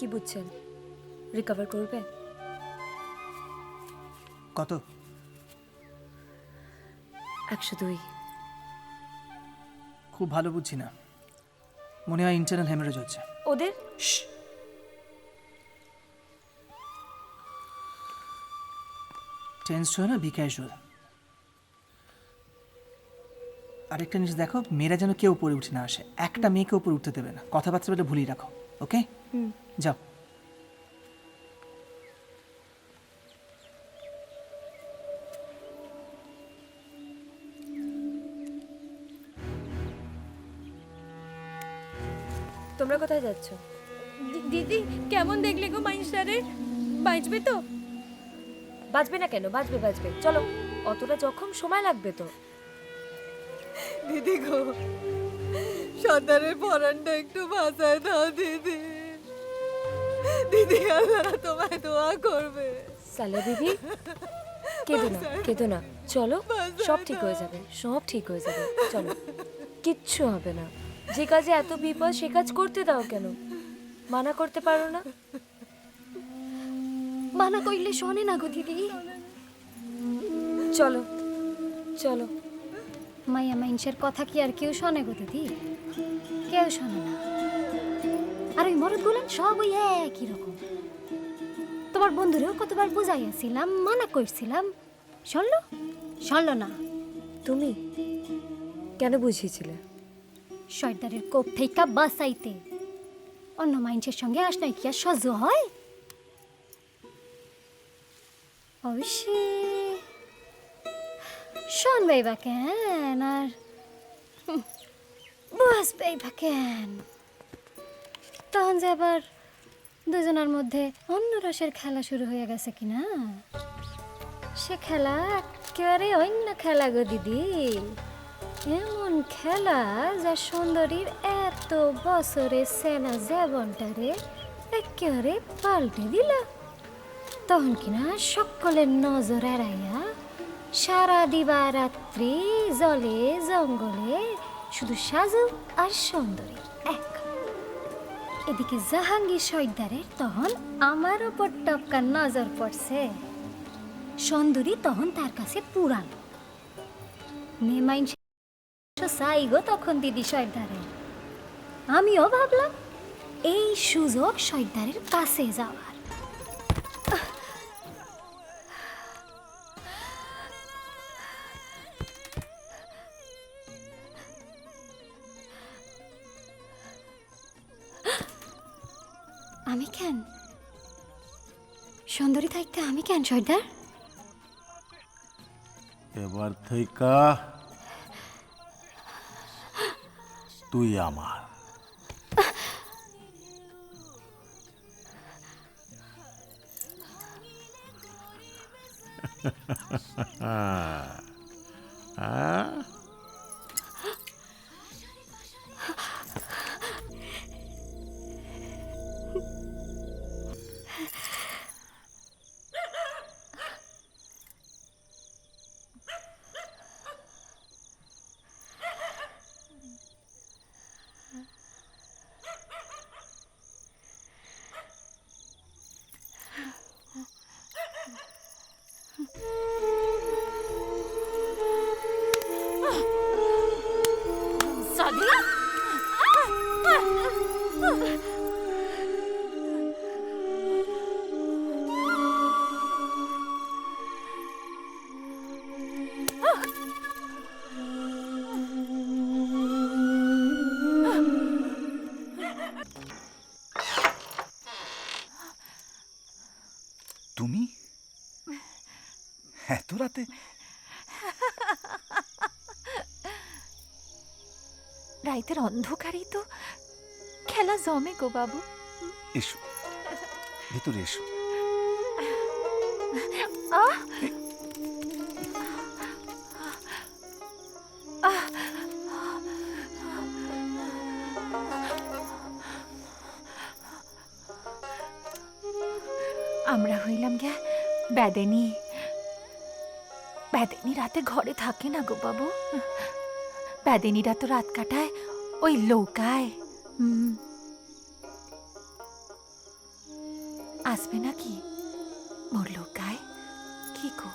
কি বুঝছেন? রিকভার করবে? কত? 102। খুব ভালো বুঝছি না, মনে হয় ইন্টারনাল হেমারেজ হচ্ছে। ওদের টেন্সড হয় না, বি ক্যাজুয়াল। আরেকটা জিনিস দেখো, মেয়েরা যেন কেউ উপরে উঠে না আসে, একটা মেয়েকে উপরে উঠতে দেবে না, কথাবার্তা বলে ভুলিয়ে রাখো, ওকে? যাও। তোমরা কোথায় যাচ্ছ? দিদি কেমন দেখলে গো মাইশারে? বাঁচবে তো? বাঁচবে না কেন? বাঁচবে বাঁচবে, চলো। অতটা জখম, সময় লাগবে তো। দিদি গো, সন্তানের পরানটা একটু বাঁচায় দাও দিদি। দিদি আল্লাহ তোমায় দোয়া করবে। সালেহা বিবি, কেঁদো না কেঁদো না, চলো, সব ঠিক হয়ে যাবে, সব ঠিক হয়ে যাবে, চলো। কিচ্ছু হবে না। যে কাজে এত বিপদ সে কাজ করতে দাও কেন? মানা করতে পারো না? মানা কইলে শোনে না গো দিদি। চলো চলো। মাইয়া মাইনসের কথা কি আর কেউ শোনে গো দিদি? কেউ শোনে না। আর ওই মরদ গুলেন সব ওই একই রকম। তোমার বন্ধুরেও কতবার বুঝাইয়াছিলাম, মানা করছিলাম, শুনলো? শুনলো না। তুমি কেন বুঝিয়েছিলে? সর্দারের কোপ থেকে বাঁচাইতে। অন্য মাইনসের সঙ্গে আসনাই কি আর সহ্য হয়? অবশ্যই শুনবেই বা কেন, আর বুঝবেই বা কেন? তখন যে আবার দুজনের মধ্যে অন্য রসের খেলা শুরু হয়ে গেছে কিনা, সে খেলা একেবারে অন্য খেলা গো দিদি। এমন খেলা যা সুন্দরীর এত বছরের সেনা জীবনটারে একেবারে পাল্টে দিল। তখন কিনা সকলের নজর এড়াইয়া সারা দিবারাত্রি জলে জঙ্গলে শুধু সাজু আর সুন্দরী এক। এদিকে জাহাঙ্গীর সর্দারের তখন আমার ওপর টপকার নজর পড়ছে। সুন্দরী তখন তার কাছে পুরান মেমাইন চাই গো তখন দিদি সর্দারের। আমিও ভাবলাম এই সুযোগ সর্দারের কাছে যাওয়ার। আমি কেন সুন্দরী থাকতে আমি কেন সর্দার? এবার থেকে তুই আমার। সাদিয়া তুমি এত রাতে? রাইতের অন্ধকারেই তো খেলা জমে গো বাবু। এসো ভেতরে এসো। আমরা হইলাম গে বেদেনি। বেদেনি রাতে ঘরে থাকে না গো বাবু। বেদেনিরা তো রাত কাটায় ওই নৌকায়। আসবে নাকি মোর লোকায়? কি গো,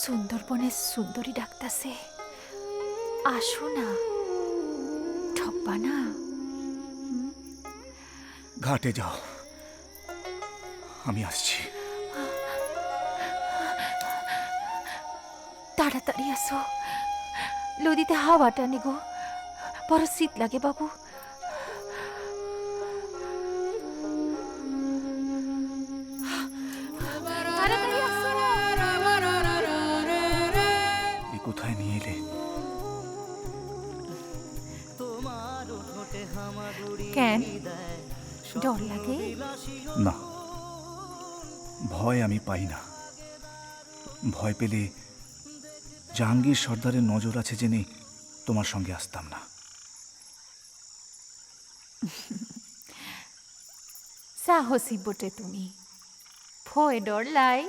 সুন্দরবনের সুন্দরী ডাকতাছে, আসো না, ঠকবা না। ঘাটে যাও, আমি আসছি। তাড়াতাড়ি আসো, নদীতে হাওয়াটা নেগো, বড় শীত লাগে বাবু। তাড়াতাড়ি আসো। এ কোথায় নিয়ে এলে? কেন ডর লাগে? না, ভয় আমি পাই না। ভয় পেলে জাহাঙ্গীর সর্দারের নজর আছে জেনে তোমার সঙ্গে আসতাম না। সাহসী বটে তুমি, ভয় ডর লাই।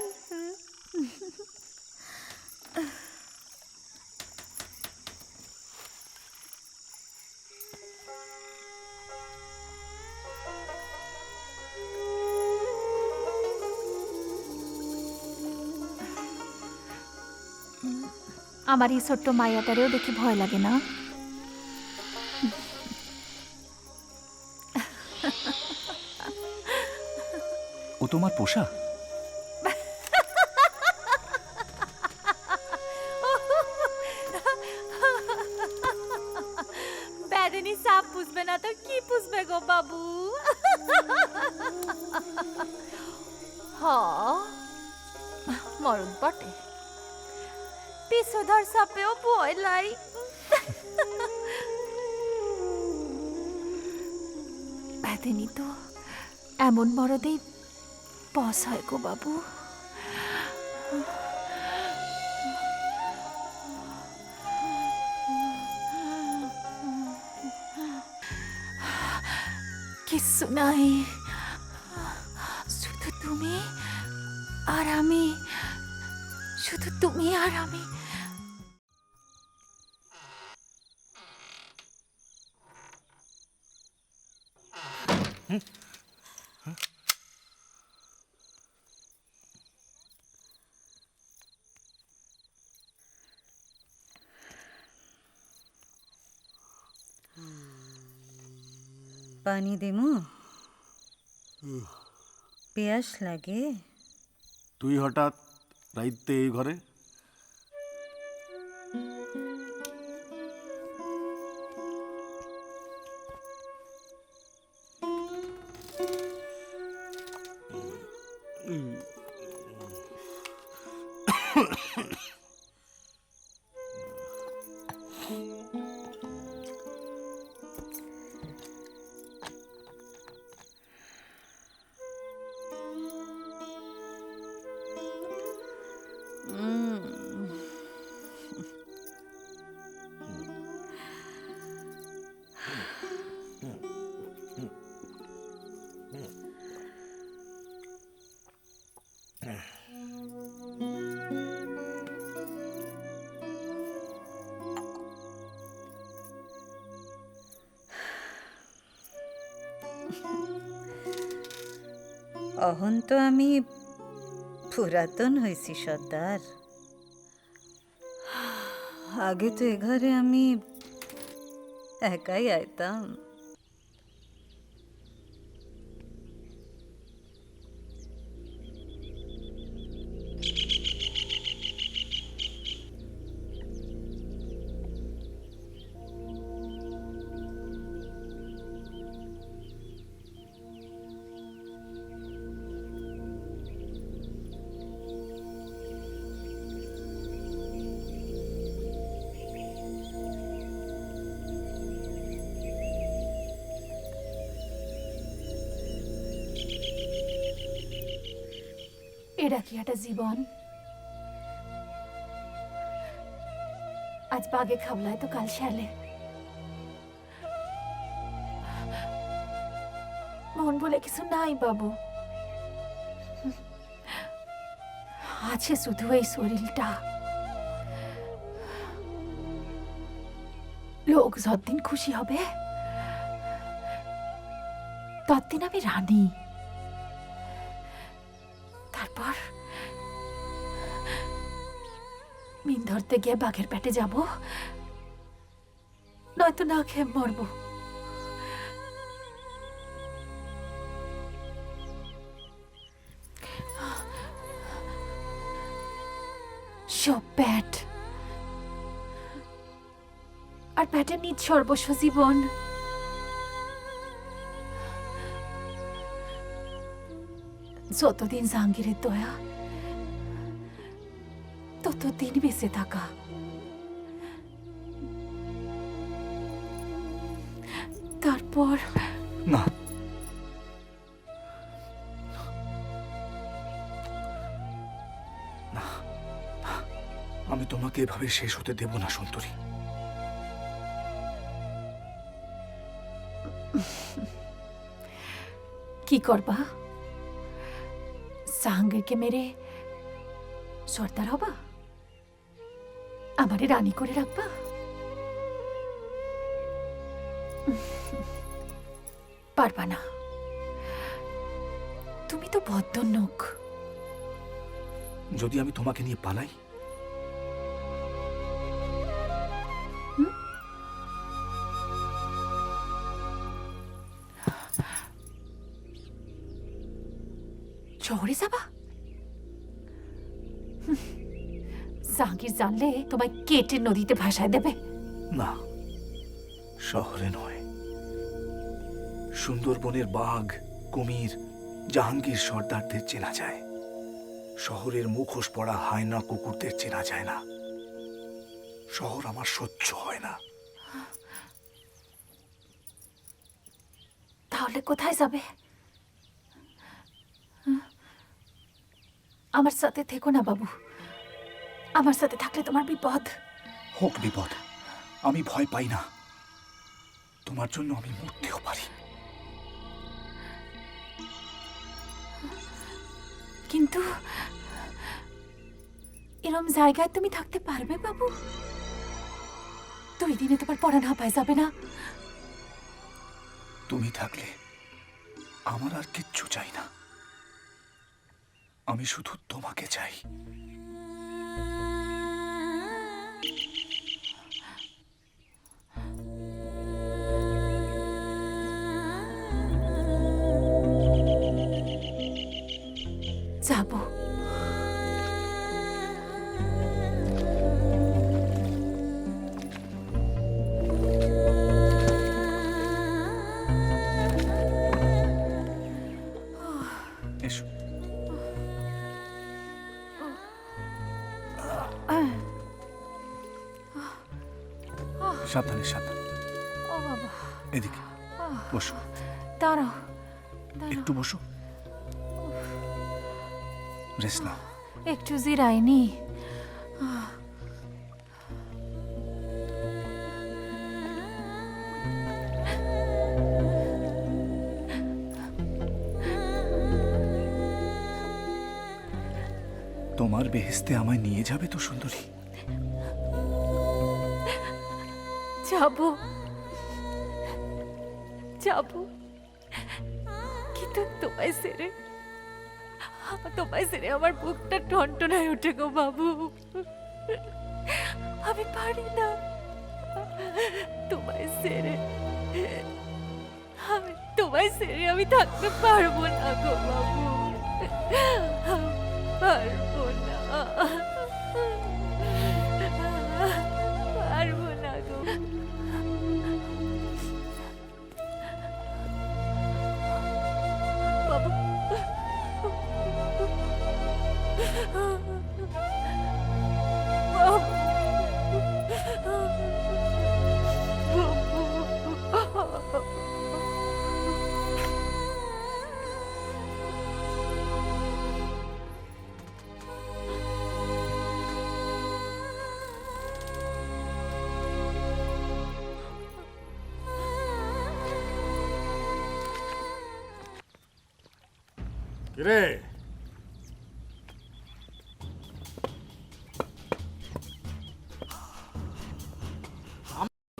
আমার এই ছোট্ট মায়াটারেও দেখে ভয় লাগে না? ও তোমার পোষা? বেদেনি সাপ পুষবে না তো কি পুষবে গো বাবু? হ, মরণ বটে, পিছুধর সাপেও ভয় লাই। বেদেনি তো এমন মরদেই বস হয় গো বাবু। কিচ্ছু নাই, শুধু তুমি আর আমি, শুধু তুমি আর আমি। পানি দেমু? পেয়াস লাগে? তুই হঠাৎ রাইতে এই ঘরে? অহন তো আমি পুরাতন হয়েছি সর্দার। আগে তো এ ঘরে আমি একাই আইতাম। এটা কি একটা জীবন? আজ বাগে খাবলায় তো কাল শ্যালে। মন বলে কিছু নাই বাবু, আছে শুধু এই শরীরটা। লোক যতদিন খুশি হবে ততদিন আমি রানী। তারপর মিন ধরতে গিয়ে বাঘের পেটে যাব, নয়তো না খেয়ে মরবো। So bad. আর প্যাটের নিজ সর্বস্ব জীবন। যতদিন জাহাঙ্গীরের দয়া, ততদিন বেঁচে থাকা। তারপর না, না, আমি তোমাকে এভাবে শেষ হতে দেব না সুন্দরী। কি করবা? জাহাঙ্গীরকে মেরে সর্দার হবা? আমারে রানী করে রাখবা? পারবা না, তুমি তো ভদ্রলোক। যদি আমি তোমাকে নিয়ে পালাই, শহরে যাবা? জাহাঙ্গীর জানলে তোমায় কেটে নদীতে ভাসায় দেবে। না, শহরে নয়, সুন্দরবনের বাঘ, কুমির, জাহাঙ্গীর সর্দারদের চেনা যায়, শহরের মুখোশ পড়া হায়না কুকুরদের চেনা যায় না। শহর আমার সহ্য হয় না। তাহলে কোথায় যাবে? আমার সাথে থেকো না বাবু, আমার সাথে থাকলে তোমার বিপদ। হোক বিপদ, আমি ভয় পাই না। তোমার জন্য আমি মরতেও পারি। কিন্তু এরম জায়গায় তুমি থাকতে পারবে বাবু? 2 দিনে তোমার পড়া না পায় যাবে না? তুমি থাকলে আমার আর কিচ্ছু চাই না, আমি শুধু তোমাকে চাই। যাবো। এসো। সাবধানে, সাবধানে। ও বাবা, এদিকে বসো, দাঁড়াও। একটু বসো, রেস্ট নাও। একটু জিরাইনি। তোমার বেহেস্তে আমায় নিয়ে যাবে তো সুন্দরী? যাবো, যাবো, কিন্তু তোমায় সেরে আমার বুকটা টনটনায় ওঠে গো বাবু। আমি পারি না তোমায় সেরে, আমি থাকতে পারবো না গো বাবু, পারবো না, পারবো না গো। বাবু,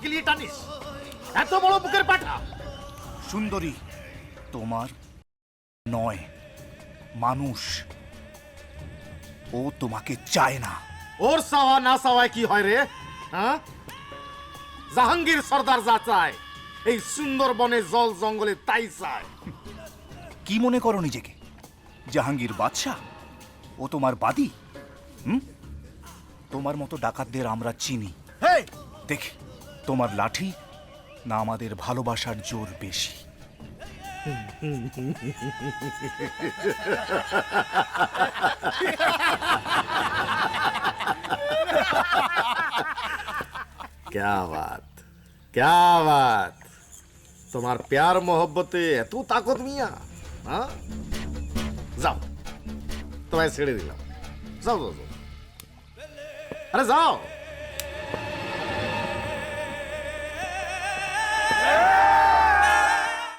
কিরে টানিস এত বড় বুকের পাঠা? সুন্দরী, তোমার নয়, মানুষ। ও তোমাকে চায় না। ওর চাওয়া না চাওয়ায় কি হয় রে? হ্যাঁ, জাহাঙ্গীর সর্দার যা চায় এই সুন্দরবনে জল জঙ্গলে তাই চায়। কি মনে করো নিজেকে, জাহাঙ্গীর বাদশাহ? ও তোমার বাদী? তোমার মতো ডাকাতদের আমরা চিনি। দেখ, তোমার লাঠি না আমাদের ভালোবাসার জোর বেশি? क्या बात, क्या बात! তোমার প্যার মোহব্বতে এত তাকত মিয়া। হ্যাঁ, যাও, তোমায় ছেড়ে দিলাম। যাও যাও যাও, আরে যাও।